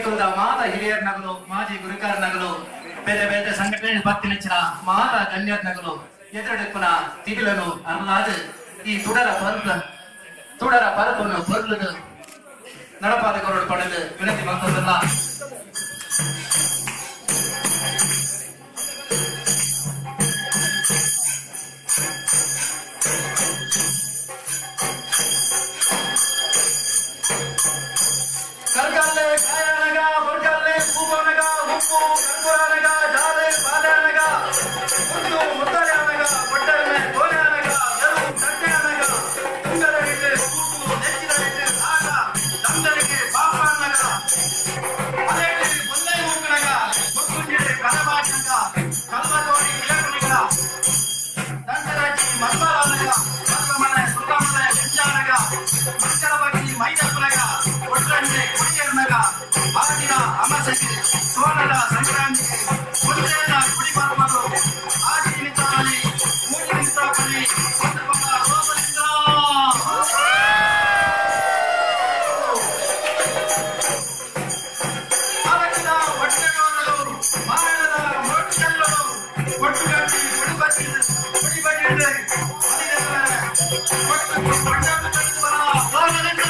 ಕುಲದ ಮಾತ ಹಿರಿಯರ ನಗಲು ಮಾಜಿ ಗುರುಕಾರ ನಗಲು ಬೇರೆ ಬೇರೆ ಸಂಘಟನೆ ಭಕ್ತಿನಿಚ್ಚಿನ ಮಾತ ಗಣ್ಯರ ನಗಲು ಎದುರಡುಪ್ಪನ ತಿಬಿಲನು ಅರುಳಾದ ಈ ತುಡರ ಪರಪನ್ನು ಬರಲು நடப்பாத கொரோடு படகு வினத்தி மக்கள் ಕರ್ಕಲ್ಲೆ ಕಾಯನಗ ಬುರ್ಕಲ್ಲೆ ಪೂವನಗ ಉಪ್ಪು ಕರ್ಪೂರನಗ ಜಾಲೆ ಬಾಲನಗ ಮುದ್ದು ಮುತ್ತರನಗ ಒಟ್ಟರನೆ ಗೋಲನಗ ಎರು ತಟ್ಟೆನಗ ತುಂಗರಗೆ ಕೂಟು ನೆಚ್ಚಿನಗೆ ಆಗ ದಂಡರಿಗೆ ಬಾಪನಗ ಅಲೆಗೆ ಮೊನ್ನೆ ಮೂಕನಗ ಮುಕ್ಕುಂಜಿಗೆ ಕನಬಾಟನಗ ಕಲ್ಮದೋಡಿ ಇಳಕನಗ ದಂಡರಾಜಿ ಮಲ್ಬಾರನಗ ಮಲ್ಮನೆ ಸುತ್ತಮನೆ ಬೆಂಜಾನಗ ಮಂಕರಬಗಿ ಮೈದಪ್ಪನಗ ಒಟ್ಟರಂಗೆ ಕುಡಿಯರ್ನಗ ಬಾಗಿನ ಅಮಸೆಗೆ ಸೋನದ ಸಂಕ್ರಾಂತಿಗೆ ಮುಂದೇನ ಕುಡಿಬರ್ಮರು ಆಗಿ ನಿಂತಾಗಲಿ ಮೂಡಿ ನಿಂತಾಗಲಿ ಒಂದು ಪದ ರೋಗದಿಂದ ಅರಗಿದ ಹೊಟ್ಟೆಗೋರಲು ಮಾರಣದ ಮೊಟ್ಟೆಲ್ಲರು ಒಟ್ಟುಗಟ್ಟಿ ಕುಡಿಬಡಿದೆ ಒಟ್ಟು ಕೊಂಡನ್ನು ಕಲಿಸುವ ರೋಗದಿಂದ